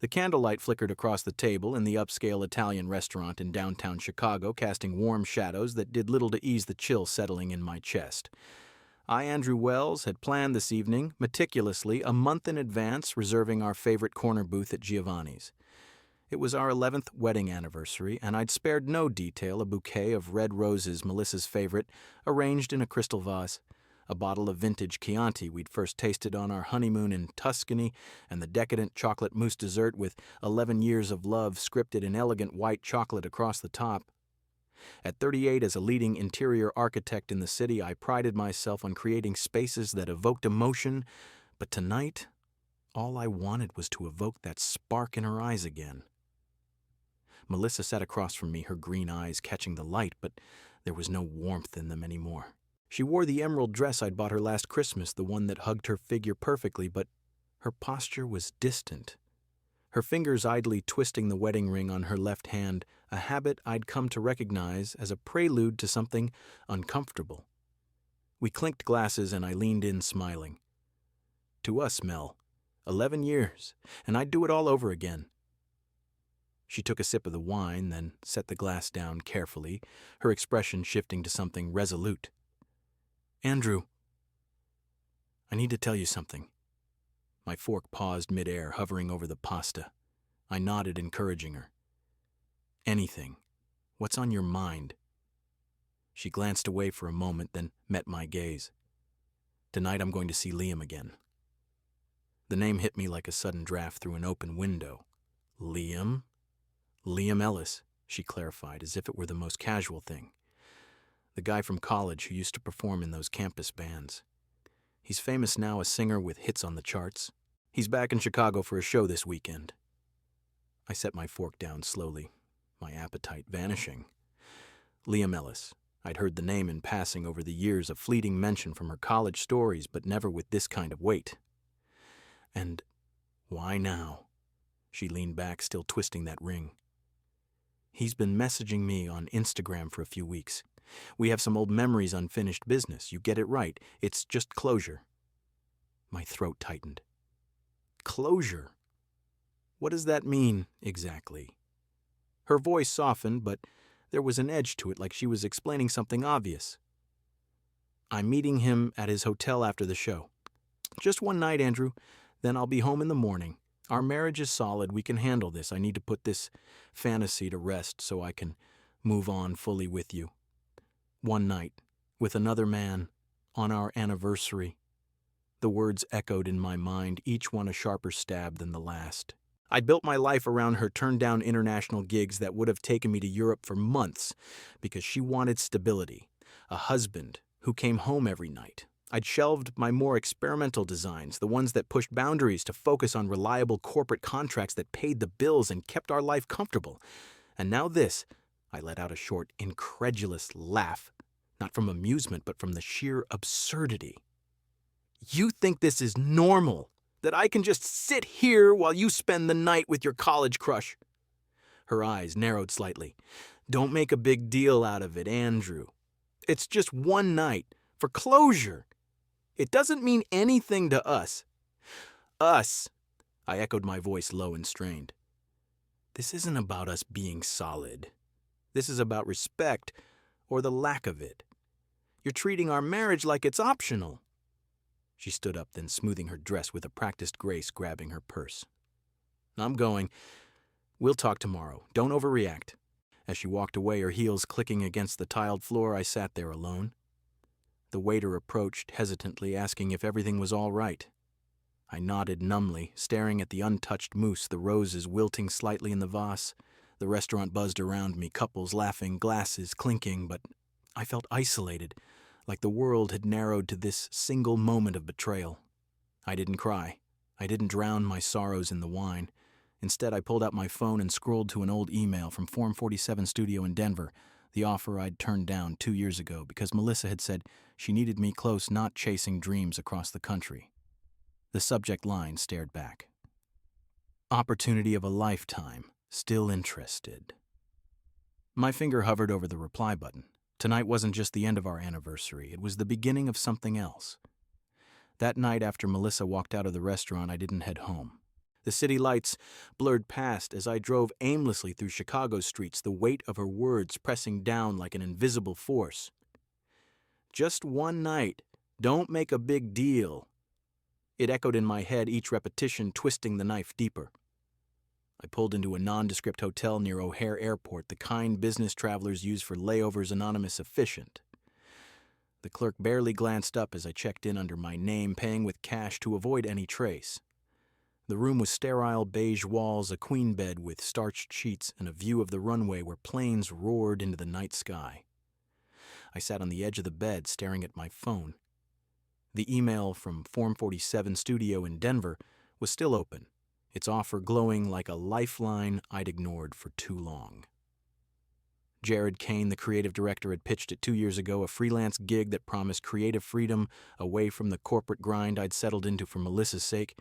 The candlelight flickered across the table in the upscale Italian restaurant in downtown Chicago, casting warm shadows that did little to ease the chill settling in my chest. I, Andrew Wells, had planned this evening, meticulously, a month in advance, reserving our favorite corner booth at Giovanni's. It was our 11th wedding anniversary, and I'd spared no detail: a bouquet of red roses, Melissa's favorite, arranged in a crystal vase, a bottle of vintage Chianti we'd first tasted on our honeymoon in Tuscany, and the decadent chocolate mousse dessert with 11 years of love scripted in elegant white chocolate across the top. At 38, as a leading interior architect in the city, I prided myself on creating spaces that evoked emotion, but tonight, all I wanted was to evoke that spark in her eyes again. Melissa sat across from me, her green eyes catching the light, but there was no warmth in them anymore. She wore the emerald dress I'd bought her last Christmas, the one that hugged her figure perfectly, but her posture was distant. Her fingers idly twisting the wedding ring on her left hand, a habit I'd come to recognize as a prelude to something uncomfortable. We clinked glasses and I leaned in, smiling. To us, Mel, 11 years, and I'd do it all over again. She took a sip of the wine, then set the glass down carefully, her expression shifting to something resolute. Andrew, I need to tell you something. My fork paused midair, hovering over the pasta. I nodded, encouraging her. Anything. What's on your mind? She glanced away for a moment, then met my gaze. Tonight I'm going to see Liam again. The name hit me like a sudden draft through an open window. Liam? Liam Ellis, she clarified, as if it were the most casual thing. The guy from college who used to perform in those campus bands. He's famous now, a singer with hits on the charts. He's back in Chicago for a show this weekend. I set my fork down slowly, my appetite vanishing. Liam Ellis. I'd heard the name in passing over the years, a fleeting mention from her college stories, but never with this kind of weight. And why now? She leaned back, still twisting that ring. He's been messaging me on Instagram for a few weeks. We have some old memories, unfinished business. You get it right. It's just closure. My throat tightened. Closure? What does that mean, exactly? Her voice softened, but there was an edge to it, like she was explaining something obvious. I'm meeting him at his hotel after the show. Just one night, Andrew. Then I'll be home in the morning. Our marriage is solid. We can handle this. I need to put this fantasy to rest so I can move on fully with you. One night, with another man, on our anniversary. The words echoed in my mind, each one a sharper stab than the last. I'd built my life around her turned-down international gigs that would have taken me to Europe for months because she wanted stability, a husband who came home every night. I'd shelved my more experimental designs, the ones that pushed boundaries to focus on reliable corporate contracts that paid the bills and kept our life comfortable. And now this, I let out a short, incredulous laugh, not from amusement, but from the sheer absurdity. You think this is normal? That I can just sit here while you spend the night with your college crush? Her eyes narrowed slightly. Don't make a big deal out of it, Andrew. It's just one night, for closure. It doesn't mean anything to us. Us, I echoed, my voice low and strained. This isn't about us being solid. This is about respect, or the lack of it. You're treating our marriage like it's optional. She stood up, then smoothing her dress with a practiced grace, grabbing her purse. I'm going. We'll talk tomorrow. Don't overreact. As she walked away, her heels clicking against the tiled floor, I sat there alone. The waiter approached, hesitantly, asking if everything was all right. I nodded numbly, staring at the untouched mousse, the roses wilting slightly in the vase. The restaurant buzzed around me, couples laughing, glasses clinking, but I felt isolated, like the world had narrowed to this single moment of betrayal. I didn't cry. I didn't drown my sorrows in the wine. Instead, I pulled out my phone and scrolled to an old email from Form 47 Studio in Denver, the offer I'd turned down 2 years ago because Melissa had said she needed me close, not chasing dreams across the country. The subject line stared back. Opportunity of a lifetime. Still interested. My finger hovered over the reply button. Tonight wasn't just the end of our anniversary. It was the beginning of something else. That night after Melissa walked out of the restaurant, I didn't head home. The city lights blurred past as I drove aimlessly through Chicago's streets, the weight of her words pressing down like an invisible force. Just one night. Don't make a big deal. It echoed in my head, each repetition twisting the knife deeper. I pulled into a nondescript hotel near O'Hare Airport, the kind business travelers use for layovers anonymous efficient. The clerk barely glanced up as I checked in under my name, paying with cash to avoid any trace. The room was sterile beige walls, a queen bed with starched sheets, and a view of the runway where planes roared into the night sky. I sat on the edge of the bed, staring at my phone. The email from Form 47 Studio in Denver was still open, its offer glowing like a lifeline I'd ignored for too long. Jared Kane, the creative director, had pitched it 2 years ago, a freelance gig that promised creative freedom away from the corporate grind I'd settled into for Melissa's sake.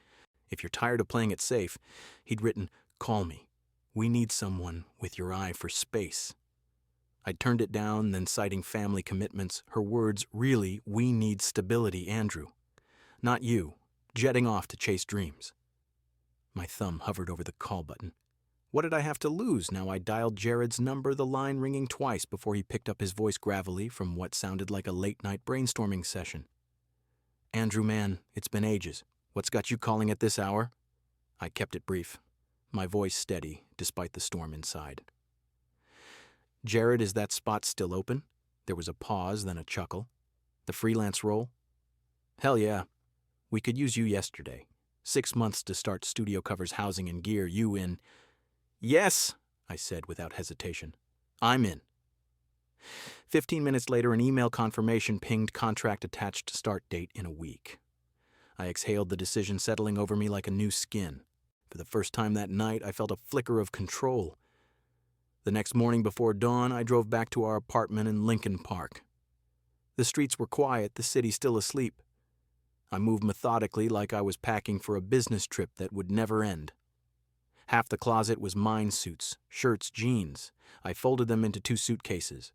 If you're tired of playing it safe, he'd written, "Call me. We need someone with your eye for space." I'd turned it down, then citing family commitments, her words, "Really, we need stability, Andrew. Not you, jetting off to chase dreams." My thumb hovered over the call button. What did I have to lose now I dialed Jared's number, the line ringing twice before he picked up his voice gravelly from what sounded like a late-night brainstorming session. "Andrew, man, it's been ages. What's got you calling at this hour?" I kept it brief, my voice steady despite the storm inside. "Jared, is that spot still open?" There was a pause, then a chuckle. "The freelance role?" "Hell yeah. We could use you yesterday. 6 months to start studio covers housing and gear. You in?" "Yes," I said without hesitation. "I'm in." 15 minutes later, an email confirmation pinged, contract attached, start date in a week. I exhaled, the decision settling over me like a new skin. For the first time that night, I felt a flicker of control. The next morning before dawn, I drove back to our apartment in Lincoln Park. The streets were quiet, the city still asleep. I moved methodically like I was packing for a business trip that would never end. Half the closet was mine suits, shirts, jeans. I folded them into 2 suitcases.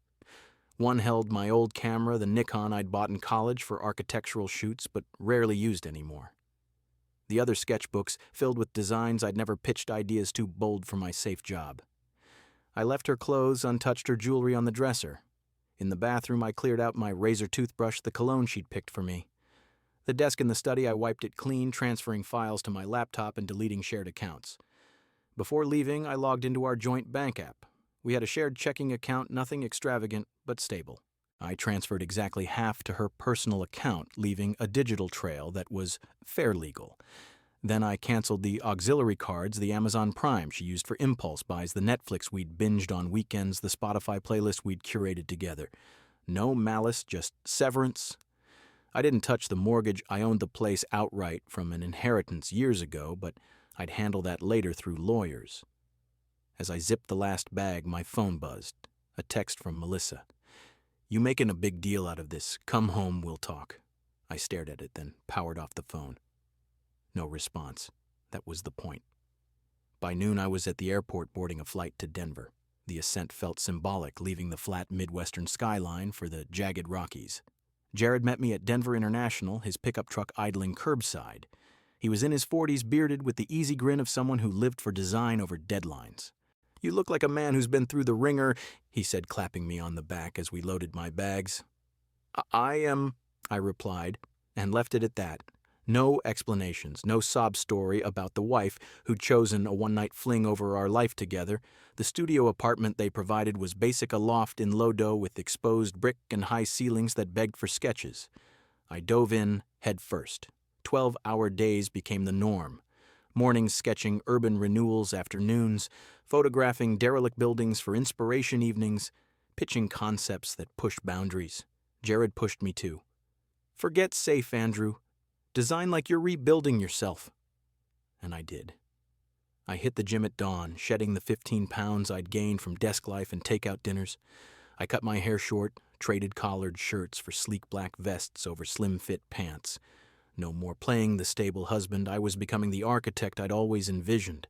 One held my old camera, the Nikon I'd bought in college for architectural shoots but rarely used anymore. The other sketchbooks filled with designs I'd never pitched ideas too bold for my safe job. I left her clothes, untouched her jewelry on the dresser. In the bathroom, I cleared out my razor toothbrush, the cologne she'd picked for me. The desk in the study, I wiped it clean, transferring files to my laptop and deleting shared accounts. Before leaving, I logged into our joint bank app. We had a shared checking account, nothing extravagant, but stable. I transferred exactly half to her personal account, leaving a digital trail that was fair legal. Then I canceled the auxiliary cards, the Amazon Prime she used for impulse buys, the Netflix we'd binged on weekends, the Spotify playlist we'd curated together. No malice, just severance. I didn't touch the mortgage. I owned the place outright from an inheritance years ago, but I'd handle that later through lawyers. As I zipped the last bag, my phone buzzed. A text from Melissa. "You making a big deal out of this. Come home, we'll talk." I stared at it, then powered off the phone. No response. That was the point. By noon, I was at the airport boarding a flight to Denver. The ascent felt symbolic, leaving the flat Midwestern skyline for the jagged Rockies. Jared met me at Denver International, his pickup truck idling curbside. He was in his 40s, bearded, with the easy grin of someone who lived for design over deadlines. "You look like a man who's been through the ringer," he said, clapping me on the back as we loaded my bags. I am," I replied, and left it at that. No explanations, no sob story about the wife who'd chosen a one-night fling over our life together. The studio apartment they provided was basic, a loft in Lodo with exposed brick and high ceilings that begged for sketches. I dove in head first. 12-hour days became the norm. Mornings sketching urban renewals, afternoons photographing derelict buildings for inspiration evenings, pitching concepts that pushed boundaries. Jared pushed me too. "Forget safe, Andrew. Design like you're rebuilding yourself." And I did. I hit the gym at dawn, shedding the 15 pounds I'd gained from desk life and takeout dinners. I cut my hair short, traded collared shirts for sleek black vests over slim-fit pants. No more playing the stable husband. I was becoming the architect I'd always envisioned.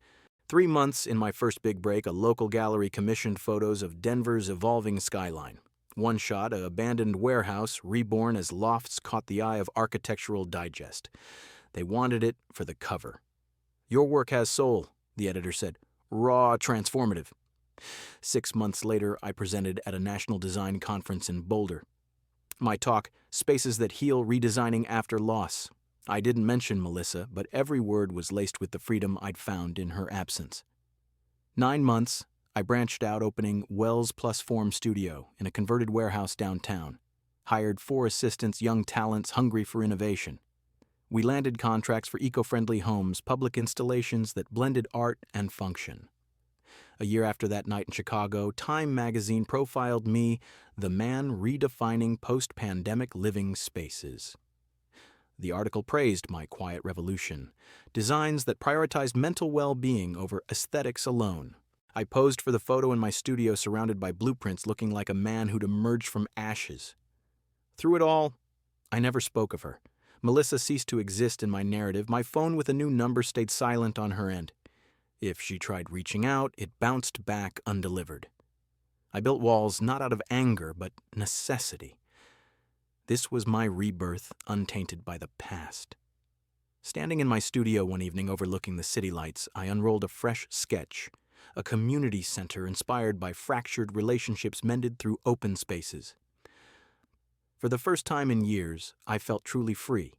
3 months in my first big break, a local gallery commissioned photos of Denver's evolving skyline. One shot, an abandoned warehouse reborn as lofts, caught the eye of Architectural Digest. They wanted it for the cover. "Your work has soul," the editor said. "Raw, transformative." 6 months later, I presented at a national design conference in Boulder. My talk, Spaces That Heal: Redesigning After Loss. I didn't mention Melissa, but every word was laced with the freedom I'd found in her absence. 9 months, I branched out, opening Wells Plus Form Studio in a converted warehouse downtown. Hired 4 assistants, young talents hungry for innovation. We landed contracts for eco-friendly homes, public installations that blended art and function. A year after that night in Chicago, Time magazine profiled me, the man redefining post-pandemic living spaces. The article praised my quiet revolution, designs that prioritized mental well-being over aesthetics alone. I posed for the photo in my studio surrounded by blueprints, looking like a man who'd emerged from ashes. Through it all, I never spoke of her. Melissa ceased to exist in my narrative. My phone with a new number stayed silent on her end. If she tried reaching out, it bounced back undelivered. I built walls not out of anger, but necessity. This was my rebirth, untainted by the past. Standing in my studio one evening overlooking the city lights, I unrolled a fresh sketch, a community center inspired by fractured relationships mended through open spaces. For the first time in years, I felt truly free.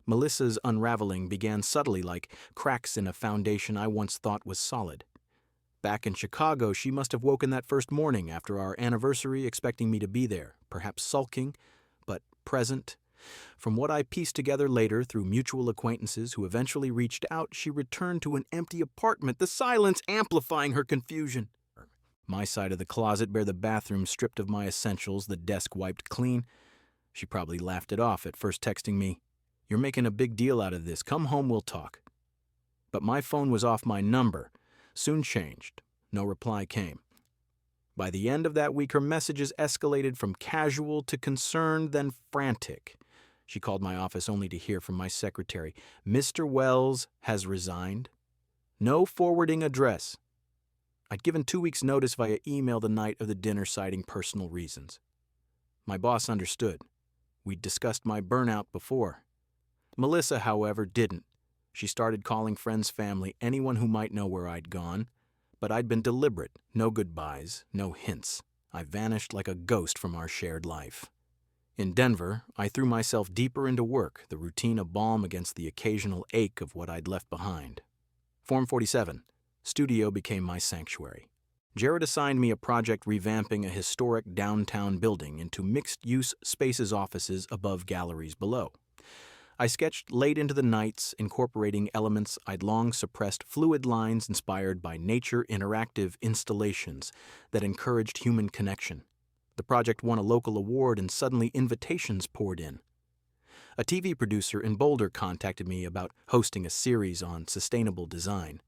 Melissa's unraveling began subtly, like cracks in a foundation I once thought was solid. Back in Chicago, she must have woken that first morning after our anniversary expecting me to be there, perhaps sulking, but present. From what I pieced together later through mutual acquaintances who eventually reached out, she returned to an empty apartment, the silence amplifying her confusion. My side of the closet bare the bathroom stripped of my essentials, the desk wiped clean. She probably laughed it off at first, texting me, "You're making a big deal out of this. Come home, we'll talk." But my phone was off my number. Soon changed. No reply came. By the end of that week, her messages escalated from casual to concerned, then frantic. She called my office only to hear from my secretary, "Mr. Wells has resigned. No forwarding address." I'd given 2 weeks' notice via email the night of the dinner, citing personal reasons. My boss understood. We'd discussed my burnout before. Melissa, however, didn't. She started calling friends, family, anyone who might know where I'd gone. But I'd been deliberate. No goodbyes, no hints. I vanished like a ghost from our shared life. In Denver, I threw myself deeper into work, the routine a balm against the occasional ache of what I'd left behind. Form 47. Studio became my sanctuary. Jared assigned me a project revamping a historic downtown building into mixed-use spaces, offices above, galleries below. I sketched late into the nights, incorporating elements I'd long suppressed, fluid lines inspired by nature, interactive installations that encouraged human connection. The project won a local award, and suddenly invitations poured in. A TV producer in Boulder contacted me about hosting a series on sustainable design.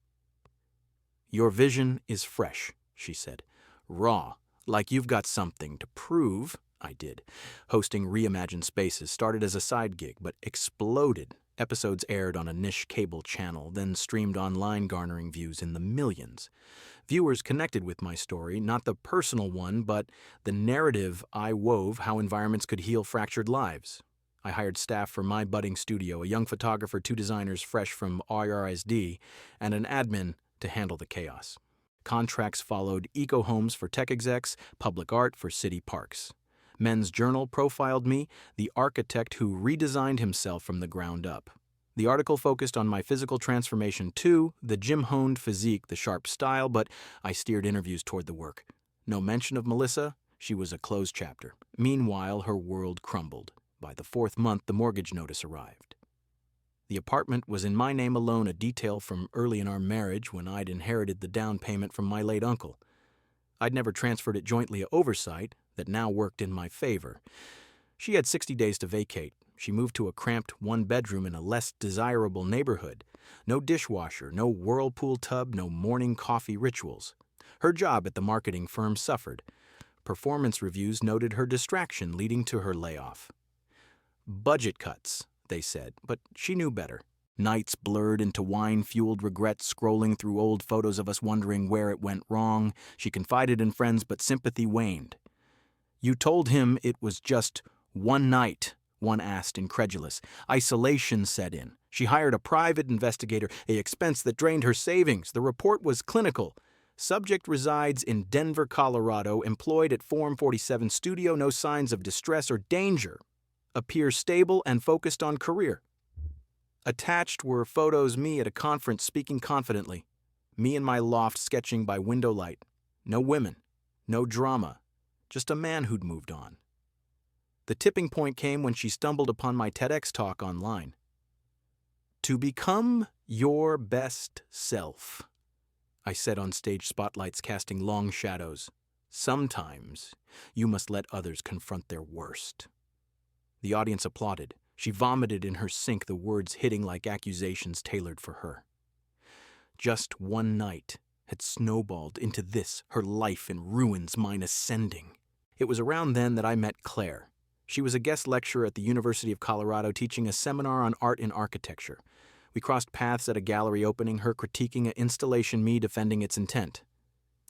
"Your vision is fresh," she said. "Raw, like you've got something to prove." I did. Hosting Reimagined Spaces started as a side gig, but exploded. Episodes aired on a niche cable channel, then streamed online, garnering views in the millions. Viewers connected with my story, not the personal one, but the narrative I wove, how environments could heal fractured lives. I hired staff for my budding studio, a young photographer, 2 designers fresh from RISD, and an admin to handle the chaos. Contracts followed: eco homes for tech execs, public art for city parks. Men's Journal profiled me, the architect who redesigned himself from the ground up. The article focused on my physical transformation too, the gym-honed physique, the sharp style, but I steered interviews toward the work. No mention of Melissa. She was a closed chapter. Meanwhile, her world crumbled. By the 4th month, the mortgage notice arrived. The apartment was in my name alone, a detail from early in our marriage when I'd inherited the down payment from my late uncle. I'd never transferred it jointly at oversight, that now worked in my favor. She had 60 days to vacate. She moved to a cramped 1-bedroom in a less desirable neighborhood. No dishwasher, no whirlpool tub, no morning coffee rituals. Her job at the marketing firm suffered. Performance reviews noted her distraction, leading to her layoff. Budget cuts, they said, but she knew better. Nights blurred into wine-fueled regrets, scrolling through old photos of us, wondering where it went wrong. She confided in friends, but sympathy waned. "You told him it was just one night," One asked, incredulous. Isolation set in. She hired a private investigator, a expense that drained her savings. The report was clinical. Subject resides in Denver, Colorado, employed at Form 47 Studio, no signs of distress or danger. Appears stable and focused on career. Attached were photos me at a conference speaking confidently. Me in my loft sketching by window light. No women. No drama. Just a man who'd moved on. The tipping point came when she stumbled upon my TEDx talk online. To become your best self, I said on stage spotlights casting long shadows. Sometimes you must let others confront their worst. The audience applauded. She vomited in her sink, the words hitting like accusations tailored for her. Just one night had snowballed into this, her life in ruins, mine ascending. It was around then that I met Claire. She was a guest lecturer at the University of Colorado teaching a seminar on art and architecture. We crossed paths at a gallery opening, her critiquing an installation, me defending its intent.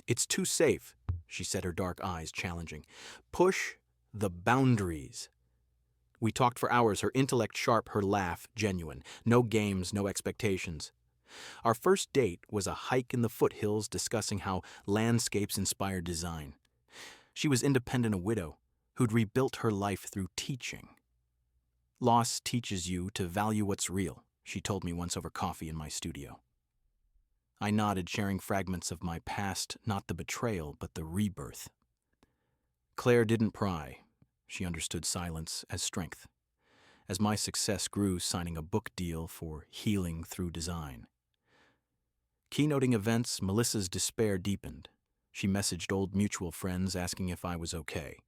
It's too safe, she said, her dark eyes challenging. Push the boundaries. We talked for hours, her intellect sharp, her laugh genuine. No games, no expectations. Our first date was a hike in the foothills discussing how landscapes inspired design. She was independent, a widow, who'd rebuilt her life through teaching. Loss teaches you to value what's real, she told me once over coffee in my studio. I nodded, sharing fragments of my past, not the betrayal, but the rebirth. Claire didn't pry. She understood silence as strength. As my success grew, signing a book deal for Healing Through Design. Keynoting events, Melissa's despair deepened. She messaged old mutual friends asking if I was okay.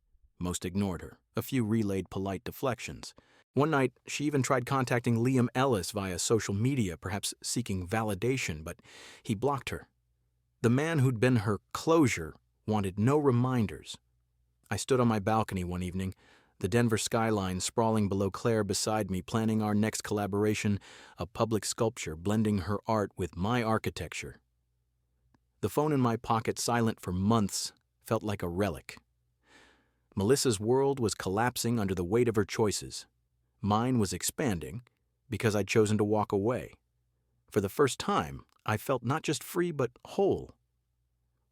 Most ignored her. A few relayed polite deflections. One night, she even tried contacting Liam Ellis via social media, perhaps seeking validation, but he blocked her. The man who'd been her closure wanted no reminders. I stood on my balcony one evening, the Denver skyline sprawling below Claire beside me, planning our next collaboration, a public sculpture blending her art with my architecture. The phone in my pocket, silent for months, felt like a relic. Melissa's world was collapsing under the weight of her choices. Mine was expanding because I'd chosen to walk away. For the first time, I felt not just free but whole.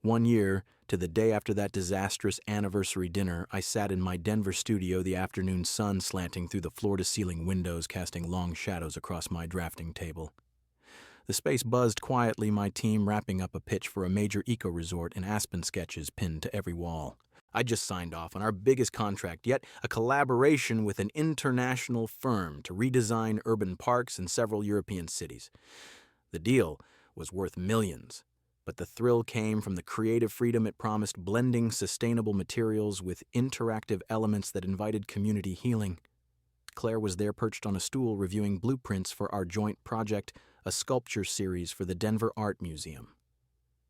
1 year, to the day after that disastrous anniversary dinner, I sat in my Denver studio, the afternoon sun slanting through the floor-to-ceiling windows, casting long shadows across my drafting table. The space buzzed quietly, my team wrapping up a pitch for a major eco-resort and Aspen sketches pinned to every wall. I just signed off on our biggest contract yet, a collaboration with an international firm to redesign urban parks in several European cities. The deal was worth millions, but the thrill came from the creative freedom it promised, blending sustainable materials with interactive elements that invited community healing. Claire was there perched on a stool reviewing blueprints for our joint project, a sculpture series for the Denver Art Museum.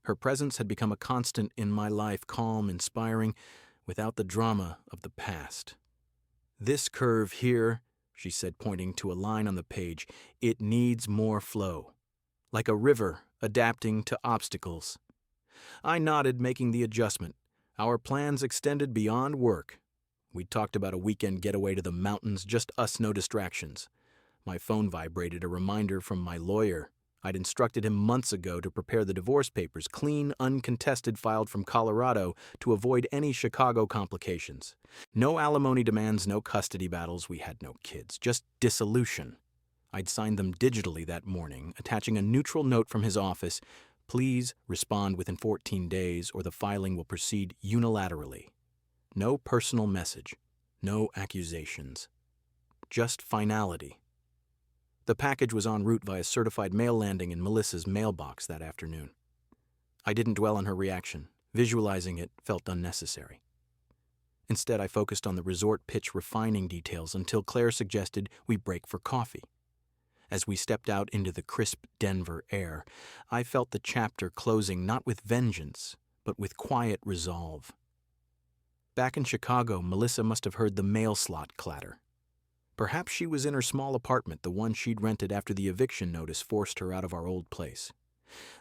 Her presence had become a constant in my life, calm, inspiring, without the drama of the past. This curve here, she said, pointing to a line on the page, it needs more flow. Like a river adapting to obstacles. I nodded, making the adjustment. Our plans extended beyond work. We talked about a weekend getaway to the mountains, just us, no distractions. My phone vibrated, a reminder from my lawyer. I'd instructed him months ago to prepare the divorce papers, clean, uncontested, filed from Colorado to avoid any Chicago complications. No alimony demands, no custody battles. We had no kids, just dissolution. I'd signed them digitally that morning, attaching a neutral note from his office. Please respond within 14 days or the filing will proceed unilaterally. No personal message, no accusations, just finality. The package was en route via certified mail landing in Melissa's mailbox that afternoon. I didn't dwell on her reaction. Visualizing it felt unnecessary. Instead, I focused on the resort pitch refining details until Claire suggested we break for coffee. As we stepped out into the crisp Denver air, I felt the chapter closing not with vengeance, but with quiet resolve. Back in Chicago, Melissa must have heard the mail slot clatter. Perhaps she was in her small apartment, the one she'd rented after the eviction notice forced her out of our old place.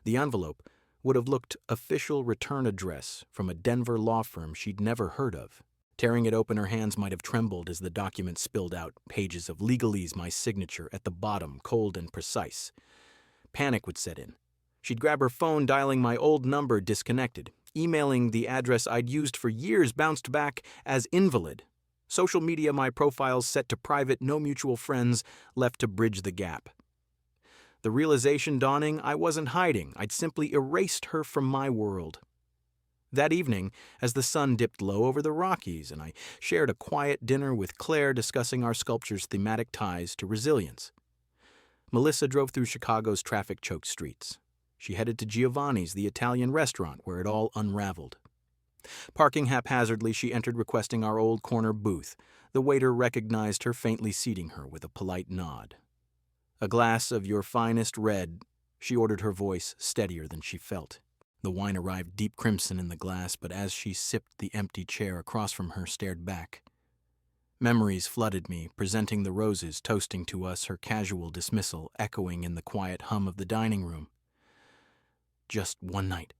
The envelope would have looked official return address from a Denver law firm she'd never heard of. Tearing it open, her hands might have trembled as the document spilled out, pages of legalese, my signature, at the bottom, cold and precise. Panic would set in. She'd grab her phone, dialing my old number, disconnected. Emailing the address I'd used for years bounced back as invalid. Social media, my profiles set to private, no mutual friends, left to bridge the gap. The realization dawning, I wasn't hiding. I'd simply erased her from my world. That evening, as the sun dipped low over the Rockies and I shared a quiet dinner with Claire discussing our sculpture's thematic ties to resilience, Melissa drove through Chicago's traffic-choked streets. She headed to Giovanni's, the Italian restaurant where it all unraveled. Parking haphazardly, she entered requesting our old corner booth. The waiter recognized her, faintly seating her with a polite nod. "A glass of your finest red," she ordered, her voice steadier than she felt. The wine arrived deep crimson in the glass, but as she sipped, the empty chair across from her stared back. Memories flooded me, presenting the roses, toasting to us, her casual dismissal echoing in the quiet hum of the dining room. Just one night.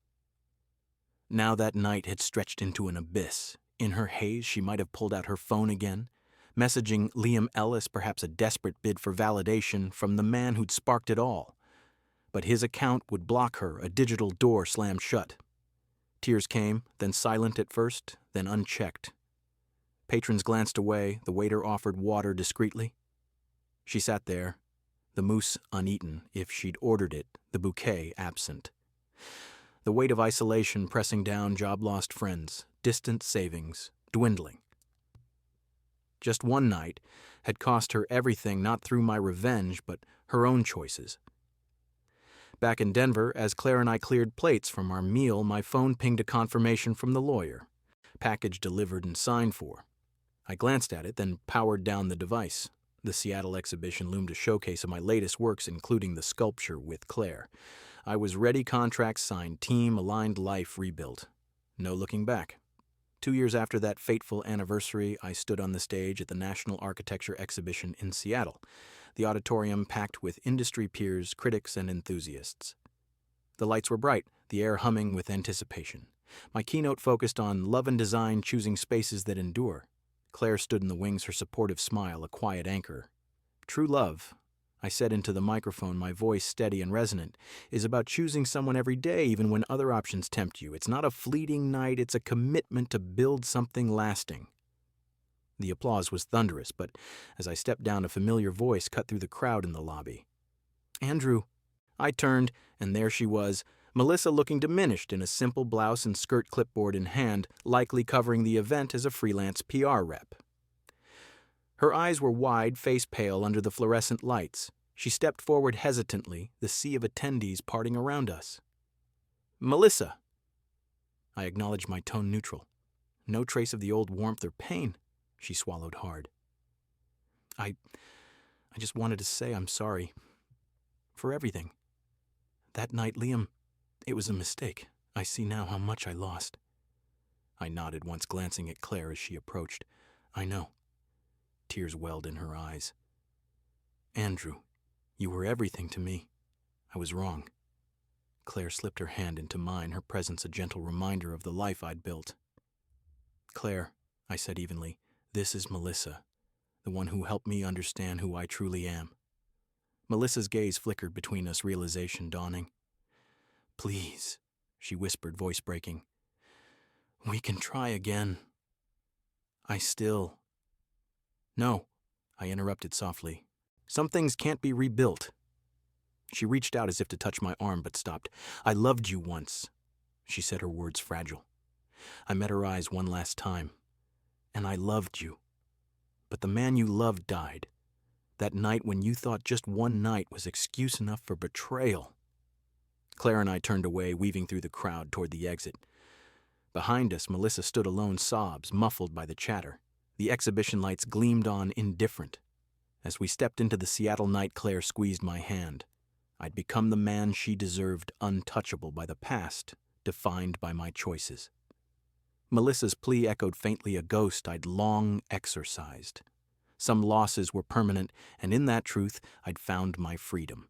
Now that night had stretched into an abyss. In her haze, she might have pulled out her phone again, messaging Liam Ellis, perhaps a desperate bid for validation from the man who'd sparked it all. But his account would block her, a digital door slammed shut. Tears came, then silent at first, then unchecked. Patrons glanced away, the waiter offered water discreetly. She sat there, the mousse uneaten, if she'd ordered it, the bouquet absent. The weight of isolation pressing down, job-lost friends, distant savings, dwindling. Just one night had cost her everything, not through my revenge, but her own choices. Back in Denver, as Claire and I cleared plates from our meal, my phone pinged a confirmation from the lawyer. Package delivered and signed for. I glanced at it, then powered down the device. The Seattle exhibition loomed a showcase of my latest works, including the sculpture with Claire. I was ready, contracts signed, team aligned, life rebuilt. No looking back. 2 years after that fateful anniversary, I stood on the stage at the National Architecture Exhibition in Seattle, the auditorium packed with industry peers, critics, and enthusiasts. The lights were bright, the air humming with anticipation. My keynote focused on love and design, choosing spaces that endure. Claire stood in the wings, her supportive smile a quiet anchor. True love, I said into the microphone, my voice steady and resonant, is about choosing someone every day, even when other options tempt you. It's not a fleeting night, it's a commitment to build something lasting. The applause was thunderous, but as I stepped down, a familiar voice cut through the crowd in the lobby. "Andrew." I turned, and there she was, Melissa, looking diminished in a simple blouse and skirt, clipboard in hand, likely covering the event as a freelance PR rep. Her eyes were wide, face pale under the fluorescent lights. She stepped forward hesitantly, the sea of attendees parting around us. "Melissa." I acknowledged, my tone neutral. No trace of the old warmth or pain. She swallowed hard. I just wanted to say I'm sorry. For everything. That night, Liam, it was a mistake. I see now how much I lost. I nodded, once glancing at Claire as she approached. I know. Tears welled in her eyes. "Andrew, you were everything to me. I was wrong." Claire slipped her hand into mine, her presence a gentle reminder of the life I'd built. "Claire," I said evenly, "this is Melissa, the one who helped me understand who I truly am." Melissa's gaze flickered between us, realization dawning. "Please," she whispered, voice breaking. "We can try again." "No," I interrupted softly. "Some things can't be rebuilt." She reached out as if to touch my arm, but stopped. "I loved you once," she said, her words fragile. I met her eyes one last time. "And I loved you. But the man you loved died. That night when you thought just one night was excuse enough for betrayal." Claire and I turned away, weaving through the crowd toward the exit. Behind us, Melissa stood alone, sobs muffled by the chatter. The exhibition lights gleamed on, indifferent. As we stepped into the Seattle night, Claire squeezed my hand. I'd become the man she deserved, untouchable by the past, defined by my choices. Melissa's plea echoed faintly, a ghost I'd long exorcised. Some losses were permanent, and in that truth I'd found my freedom.